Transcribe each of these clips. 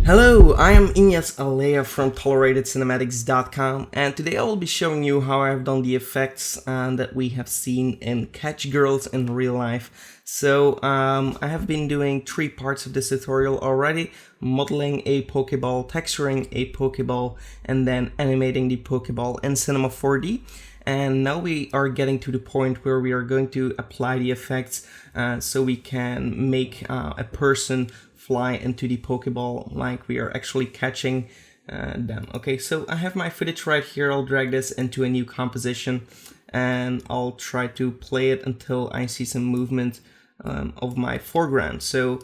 Hello, I am Ignace Aleya from ToleratedCinematics.com, and today I will be showing you how I have done the effects that we have seen in Catch Girls in real life. So I have been doing 3 parts of this tutorial already: modeling a Pokeball, texturing a Pokeball, and then animating the Pokeball in Cinema 4D. And now we are getting to the point where we are going to apply the effects so we can make a person fly into the Pokeball like we are actually catching them. Okay, so I have my footage right here. I'll drag this into a new composition and I'll try to play it until I see some movement of my foreground. So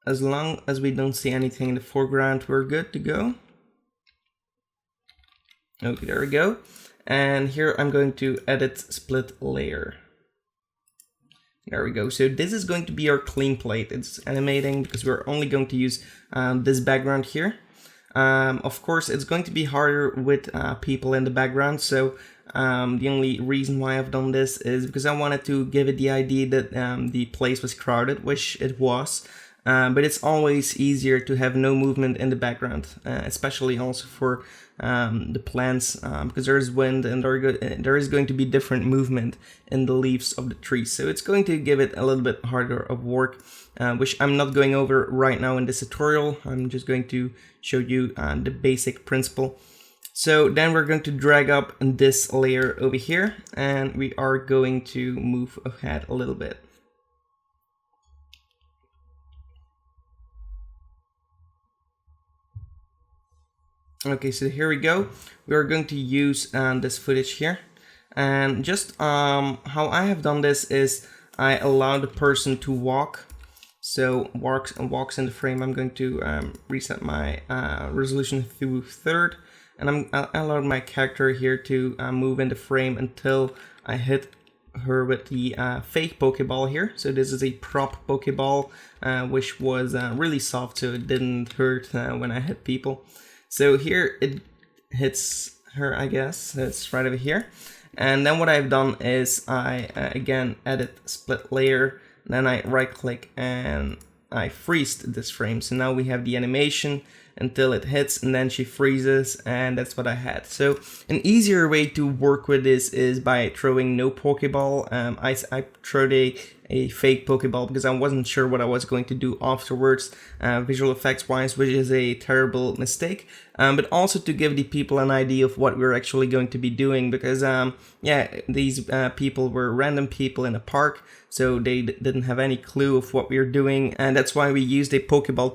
as long as we don't see anything in the foreground, we're good to go. Okay, there we go. And here I'm going to edit split layer. There we go. So this is going to be our clean plate. It's animating because we're only going to use this background here. Of course, it's going to be harder with people in the background. So the only reason why I've done this is because I wanted to give it the idea that the place was crowded, which it was. But it's always easier to have no movement in the background, especially also for the plants, because there's wind and there is going to be different movement in the leaves of the trees. So it's going to give it a little bit harder of work, which I'm not going over right now in this tutorial. I'm just going to show you the basic principle. So then we're going to drag up this layer over here and we are going to move ahead a little bit. Okay, so here we go. We are going to use this footage here, and just how I have done this is I allow the person to walk. So walks in the frame. I'm going to reset my resolution to 3rd, and I allowed my character here to move in the frame until I hit her with the fake Pokeball here. So this is a prop Pokeball, which was really soft, so it didn't hurt when I hit people. So here it hits her, I guess. It's right over here. And then what I've done is I again edit split layer, then I right click and I freeze this frame. So now we have the animation until it hits and then she freezes, and that's what I had. So an easier way to work with this is by throwing no Pokeball. I threw a fake Pokeball because I wasn't sure what I was going to do afterwards, visual effects wise, which is a terrible mistake, but also to give the people an idea of what we're actually going to be doing, because yeah, these people were random people in a park, so they didn't have any clue of what we were doing, and that's why we used a Pokeball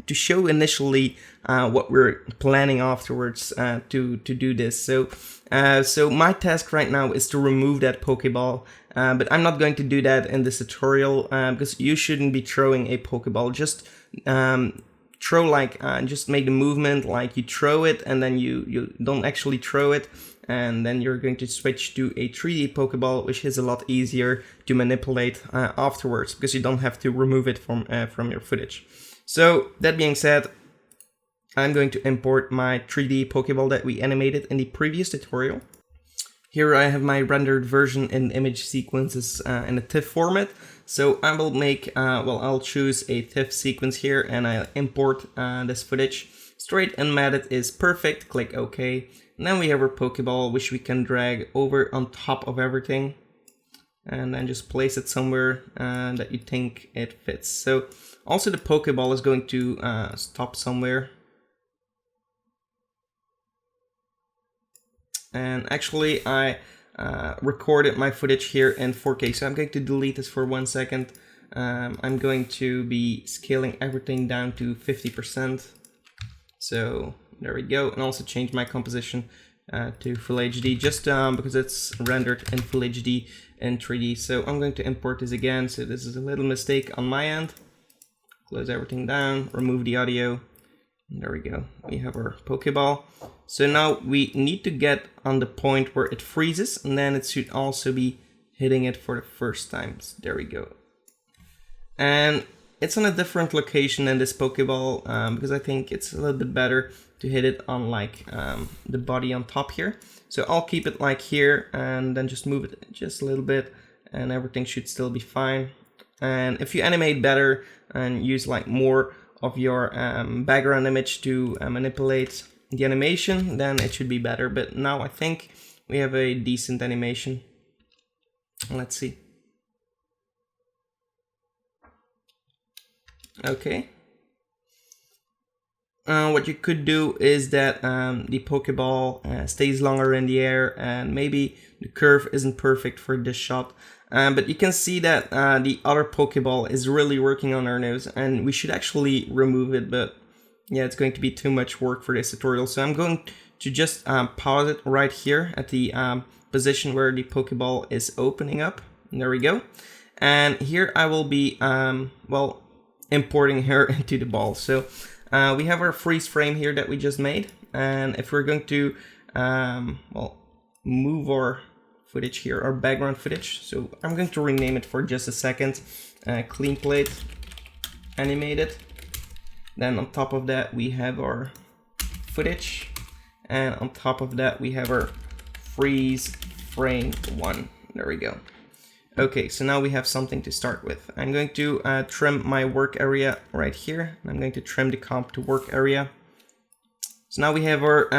to show initially what we're planning afterwards to do this. So my task right now is to remove that Pokeball, but I'm not going to do that in this tutorial because you shouldn't be throwing a Pokeball. Just throw like just make the movement like you throw it, and then you don't actually throw it, and then you're going to switch to a 3D Pokeball, which is a lot easier to manipulate afterwards because you don't have to remove it from your footage. So that being said, I'm going to import my 3D Pokeball that we animated in the previous tutorial. Here I have my rendered version in image sequences in a TIFF format. So I will make, I'll choose a TIFF sequence here and I'll import this footage. Straight unmatted is perfect, click OK. And then we have our Pokeball, which we can drag over on top of everything. And then just place it somewhere that you think it fits. So also the Pokeball is going to stop somewhere. And actually I recorded my footage here in 4K, so I'm going to delete this for 1 second. I'm going to be scaling everything down to 50%. So there we go, and also change my composition to Full HD, just because it's rendered in Full HD in 3D. So I'm going to import this again. So this is a little mistake on my end. Close everything down, remove the audio. There we go, we have our Pokeball. So now we need to get on the point where it freezes, and then it should also be hitting it for the first time. So there we go. And it's on a different location than this Pokeball, because I think it's a little bit better to hit it on like the body on top here. So I'll keep it like here and then just move it just a little bit and everything should still be fine. And if you animate better and use like more of your background image to manipulate the animation, then it should be better. But now I think we have a decent animation. Let's see. Okay. What you could do is that the Pokeball stays longer in the air, and maybe the curve isn't perfect for this shot. But you can see that the other Pokeball is really working on our nose, and we should actually remove it, but yeah, it's going to be too much work for this tutorial. So I'm going to just pause it right here at the position where the Pokeball is opening up. And there we go. And here I will be, well, importing her into the ball. So we have our freeze frame here that we just made. And if we're going to, well, move our footage here, our background footage. So I'm going to rename it for just a second. Clean plate, animated. Then on top of that, we have our footage. And on top of that, we have our freeze frame 1. There we go. Okay, so now we have something to start with. I'm going to trim my work area right here. I'm going to trim the comp to work area. So now we have our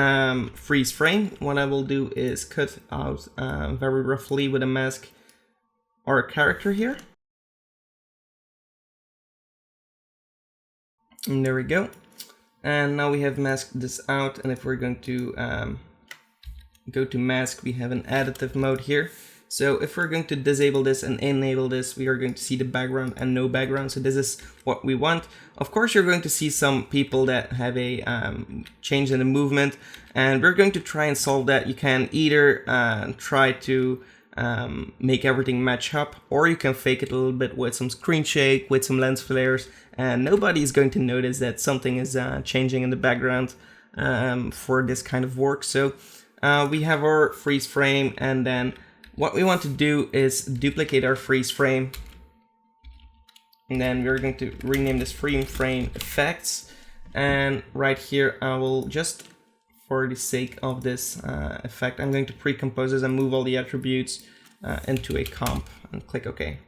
freeze frame. What I will do is cut out very roughly with a mask our character here. And there we go. And now we have masked this out. And if we're going to go to mask, we have an additive mode here. So if we're going to disable this and enable this, we are going to see the background and no background. So this is what we want. Of course, you're going to see some people that have a change in the movement, and we're going to try and solve that. You can either try to make everything match up, or you can fake it a little bit with some screen shake, with some lens flares, and nobody is going to notice that something is changing in the background for this kind of work. So we have our freeze frame, and then what we want to do is duplicate our freeze frame, and then we're going to rename this frame effects. And right here, I will just, for the sake of this effect, I'm going to pre-compose this and move all the attributes into a comp and click OK.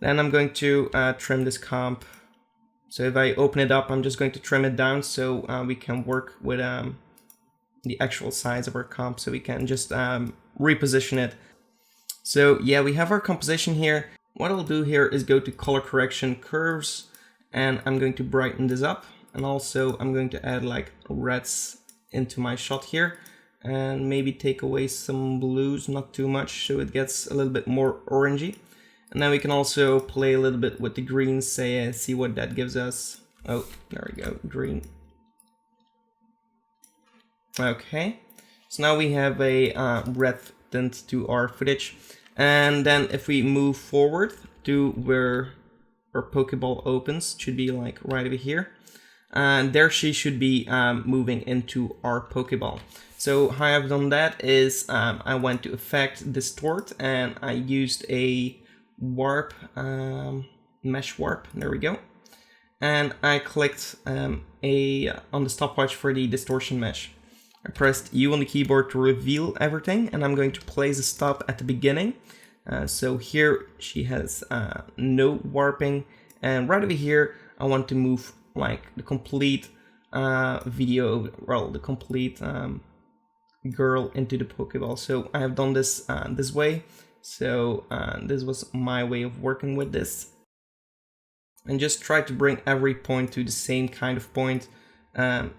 Then I'm going to trim this comp. So if I open it up, I'm just going to trim it down so we can work with the actual size of our comp, so we can just reposition it. So yeah, we have our composition here. What I'll do here is go to color correction curves, and I'm going to brighten this up, and also I'm going to add like reds into my shot here, and maybe take away some blues, not too much, so it gets a little bit more orangey. And then we can also play a little bit with the greens, say, see what that gives us. Oh, there we go, green. Okay, so now we have a red tint to our footage. And then if we move forward to where our Pokeball opens, should be like right over here. And there she should be moving into our Pokeball. So how I've done that is I went to Effect, Distort, and I used a warp, mesh warp, there we go. And I clicked on the stopwatch for the distortion mesh. I pressed U on the keyboard to reveal everything, and I'm going to place a stop at the beginning. So here she has no warping, and right over here I want to move like the complete video, well, the complete girl into the Pokeball. So I have done this this way. So this was my way of working with this, and just try to bring every point to the same kind of point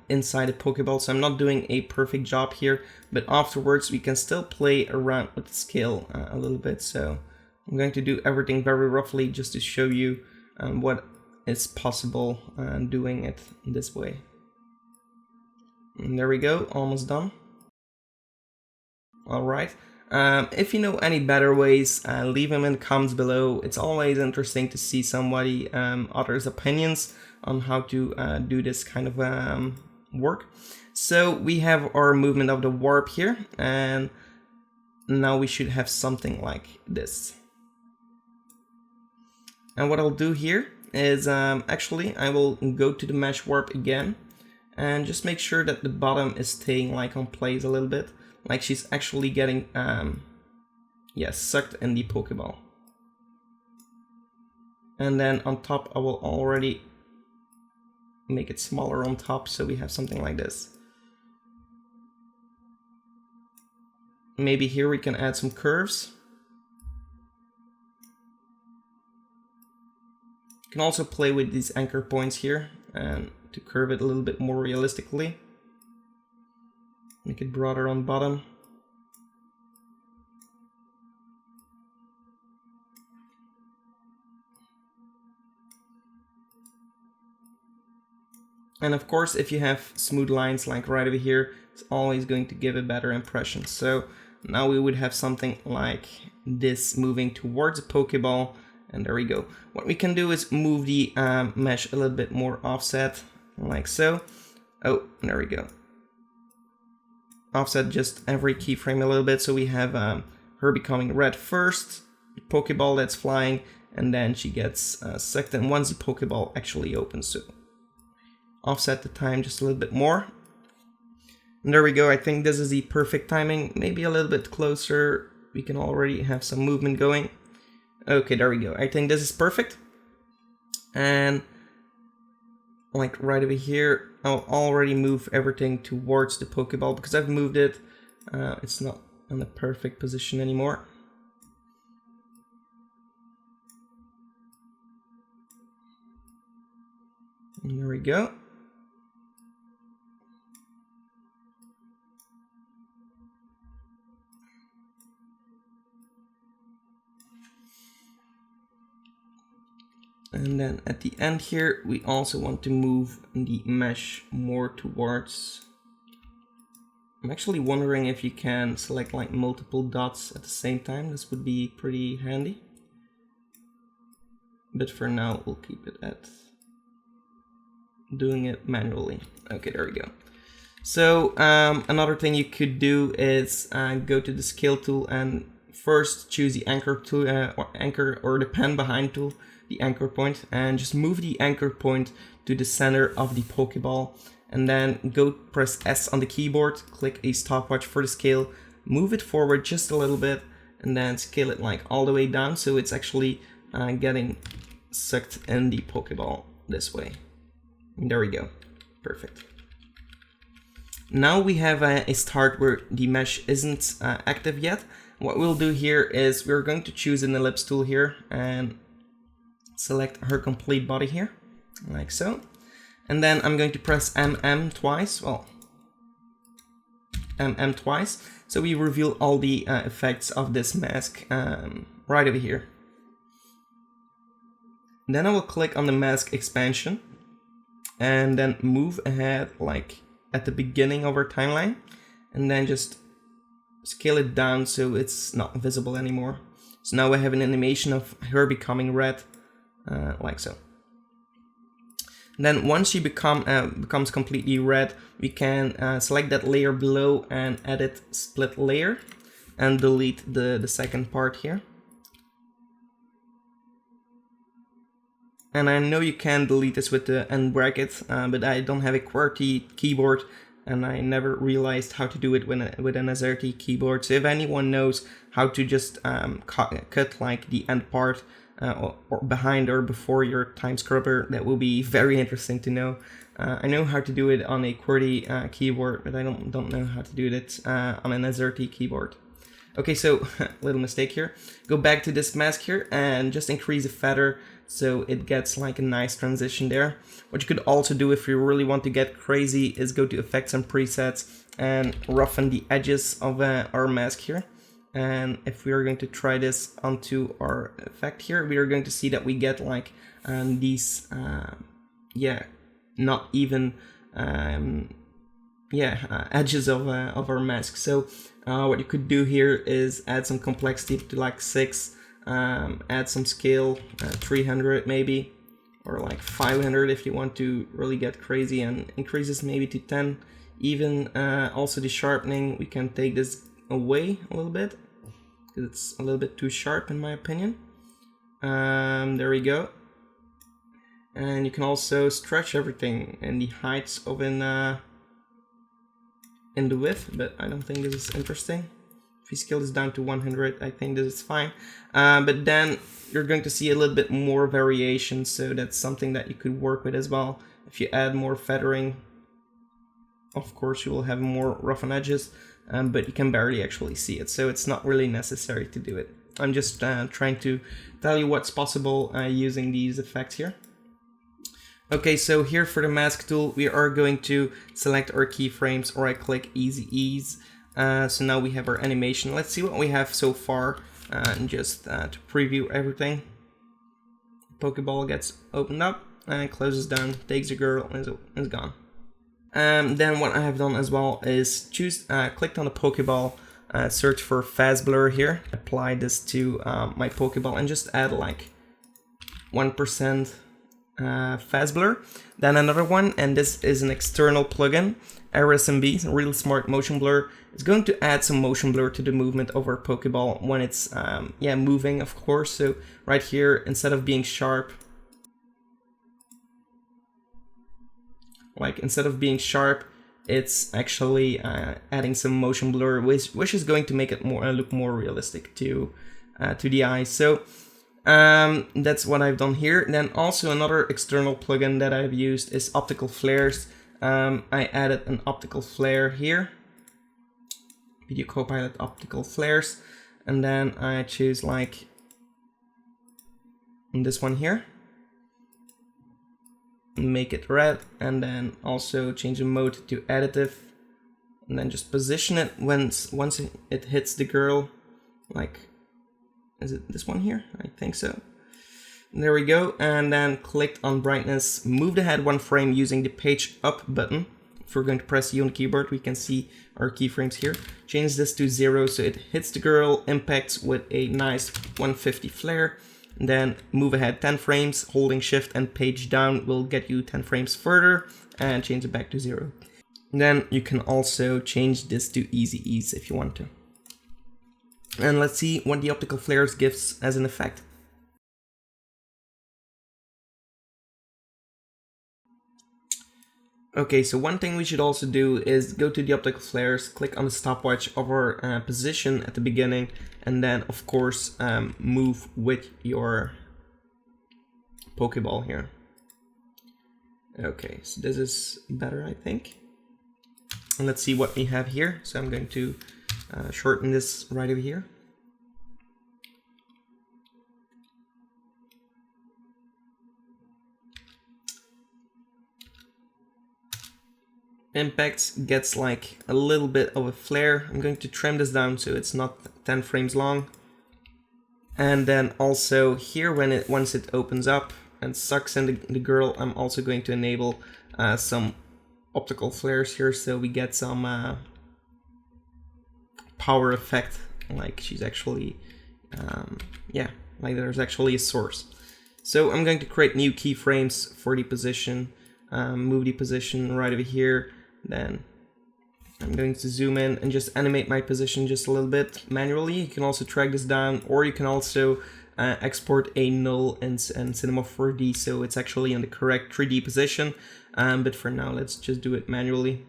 inside the Pokeball. So I'm not doing a perfect job here, but afterwards we can still play around with the scale a little bit. So I'm going to do everything very roughly just to show you what is possible doing it this way. And there we go, almost done. All right. If you know any better ways, leave them in the comments below. It's always interesting to see somebody others' opinions on how to do this kind of work. So we have our movement of the warp here, and now we should have something like this. And what I'll do here is actually I will go to the mesh warp again and just make sure that the bottom is staying like on place a little bit, like she's actually getting sucked in the Pokeball. And then on top I will already make it smaller on top so we have something like this. Maybe here we can add some curves. You can also play with these anchor points here and to curve it a little bit more realistically. Make it broader on bottom. And of course, if you have smooth lines like right over here, it's always going to give a better impression. So now we would have something like this moving towards a Pokeball, and there we go. What we can do is move the mesh a little bit more offset, like so. Oh, there we go. Offset just every keyframe a little bit, so we have her becoming red first, the Pokeball that's flying, and then she gets sucked in once the Pokeball actually opens. So offset the time just a little bit more. And there we go. I think this is the perfect timing. Maybe a little bit closer. We can already have some movement going. Okay, there we go. I think this is perfect. And like right over here, I'll already move everything towards the Pokeball because I've moved it. It's not in the perfect position anymore. And there we go. And then at the end here, we also want to move the mesh more towards... I'm actually wondering if you can select like multiple dots at the same time. This would be pretty handy. But for now, we'll keep it at doing it manually. Okay, there we go. So another thing you could do is go to the scale tool and first choose the anchor tool, or the pen behind tool, the anchor point, and just move the anchor point to the center of the Pokeball, and then go press S on the keyboard, click a stopwatch for the scale, move it forward just a little bit, and then scale it like all the way down so it's actually getting sucked in the Pokeball this way. And there we go, perfect. Now we have a start where the mesh isn't active yet. What we'll do here is we're going to choose an ellipse tool here and select her complete body here, like so. And then I'm going to press MM twice, well, MM twice, so we reveal all the effects of this mask right over here. Then I will click on the mask expansion and then move ahead like at the beginning of our timeline, and then just scale it down so it's not visible anymore. So now we have an animation of her becoming red, like so. Then once she becomes completely red, we can select that layer below and edit split layer and delete the second part here. And I know you can delete this with the end bracket, but I don't have a QWERTY keyboard and I never realized how to do it with an AZERTY keyboard. So if anyone knows how to just cut like the end part or behind or before your time scrubber, that will be very interesting to know. I know how to do it on a QWERTY keyboard, but I don't know how to do it on an AZERTY keyboard. Okay, so little mistake here. Go back to this mask here and just increase the feather so it gets like a nice transition there. What you could also do if you really want to get crazy is go to effects and presets and roughen the edges of our mask here. And if we are going to try this onto our effect here, we are going to see that we get like these, not even, edges of our mask. So what you could do here is add some complexity to like 6, add some scale, 300 maybe, or like 500 if you want to really get crazy, and increase this maybe to 10 even. Also the sharpening, we can take this away a little bit because it's a little bit too sharp in my opinion. There we go. And you can also stretch everything in the heights of in the width, but I don't think this is interesting. If we scale this down to 100, I think this is fine. But then you're going to see a little bit more variation, so that's something that you could work with as well. If you add more feathering, of course you will have more roughened edges, but you can barely actually see it, so it's not really necessary to do it. I'm just trying to tell you what's possible using these effects here. Okay, so here for the mask tool, we are going to select our keyframes, right click, easy ease. So now we have our animation. Let's see what we have so far, and just to preview everything. Pokeball gets opened up and closes down, takes the girl, and is gone. Then what I have done as well is clicked on the Pokeball, search for fast blur here, apply this to my Pokeball, and just add like 1% fast blur. Then another one, and this is an external plugin, RSMB, Real Smart Motion Blur. It's going to add some motion blur to the movement of our Pokeball when it's moving, of course. So right here, instead of being sharp, it's actually adding some motion blur, which is going to make it look more realistic to the eye. So that's what I've done here. Then also another external plugin that I've used is optical flares. I added an optical flare here, Video Copilot optical flares, and then I choose like this one here, make it red, and then also change the mode to additive, and then just position it once it hits the girl. Like, is it this one here? I think so. There we go. And then click on brightness, move the head one frame using the page up button. If we're going to press U on the keyboard, we can see our keyframes here. Change this to 0 so it hits the girl, impacts with a nice 150 flare. And then move ahead 10 frames, holding shift and page down will get you 10 frames further, and change it back to 0. And then you can also change this to easy ease if you want to. And let's see what the optical flares gives as an effect. Okay, so one thing we should also do is go to the optical flares, click on the stopwatch of our position at the beginning, and then of course move with your Pokeball here. Okay, so this is better, I think. And let's see what we have here. So I'm going to shorten this right over here. Impacts gets like a little bit of a flare. I'm going to trim this down so it's not 10 frames long. And then also here, once it opens up and sucks in the girl, I'm also going to enable some optical flares here, so we get some power effect, like she's actually like there's actually a source. So I'm going to create new keyframes for the position, move the position right over here. Then I'm going to zoom in and just animate my position just a little bit manually. You can also track this down, or you can also export a null in Cinema 4D, so it's actually in the correct 3D position. But for now, let's just do it manually.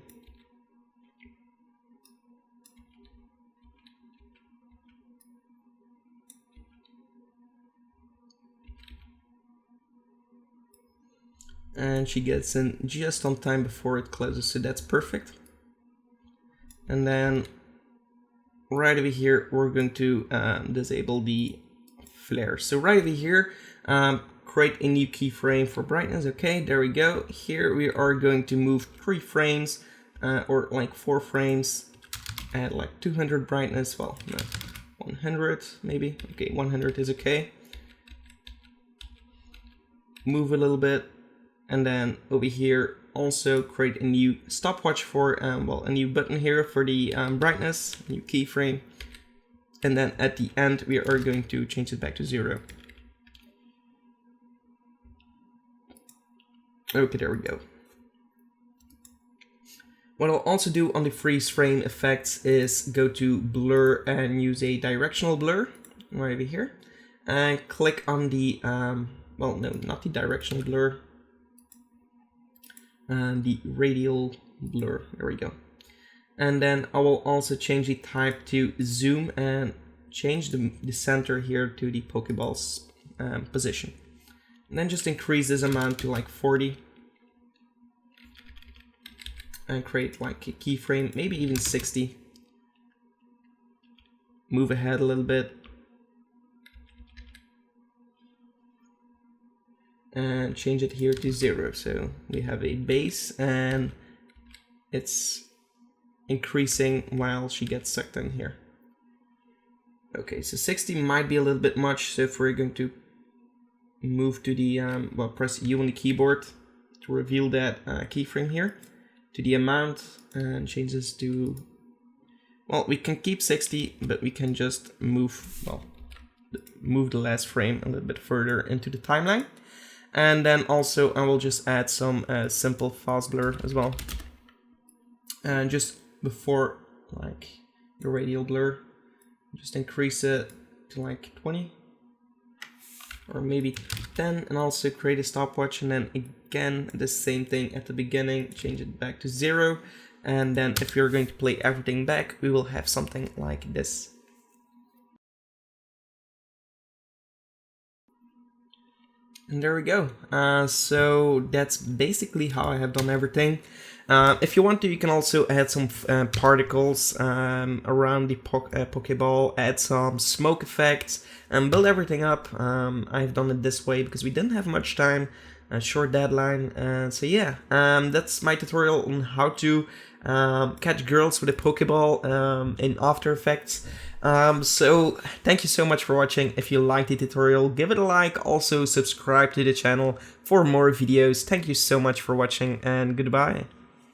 And she gets in just on time before it closes, so that's perfect. And then right over here, we're going to disable the flare. So right over here, create a new keyframe for brightness. Okay, there we go. Here we are going to move 3 frames or like 4 frames, add like 200 brightness. Well, no, 100 maybe. Okay, 100 is okay. Move a little bit. And then over here, also create a new stopwatch for, a new button here for the brightness, new keyframe. And then at the end, we are going to change it back to 0. Okay, there we go. What I'll also do on the freeze frame effects is go to blur and use a directional blur right over here. And click on the, well, no, not the directional blur. And the radial blur, there we go. And then I will also change the type to zoom and change the center here to the Pokeball's position. And then just increase this amount to like 40. and create like a keyframe, maybe even 60. Move ahead a little bit. And change it here to 0. So we have a base and it's increasing while she gets sucked in here. Okay, so 60 might be a little bit much. So if we're going to move to the, well, press U on the keyboard to reveal that keyframe here, to the amount, and change this to, well, we can keep 60, but we can just move, well, move the last frame a little bit further into the timeline. And then also I will just add some simple fast blur as well. And just before like the radial blur, just increase it to like 20 or maybe 10, and also create a stopwatch, and then again the same thing at the beginning, change it back to 0, and then if you're going to play everything back, we will have something like this. And there we go. So that's basically how I have done everything. If you want to, you can also add some particles around the Pokeball, add some smoke effects, and build everything up. I've done it this way because we didn't have much time, a short deadline. So yeah, that's my tutorial on how to catch girls with a Pokeball in After Effects. So thank you so much for watching. If you liked the tutorial, give it a like. Also subscribe to the channel for more videos. Thank you so much for watching, and goodbye.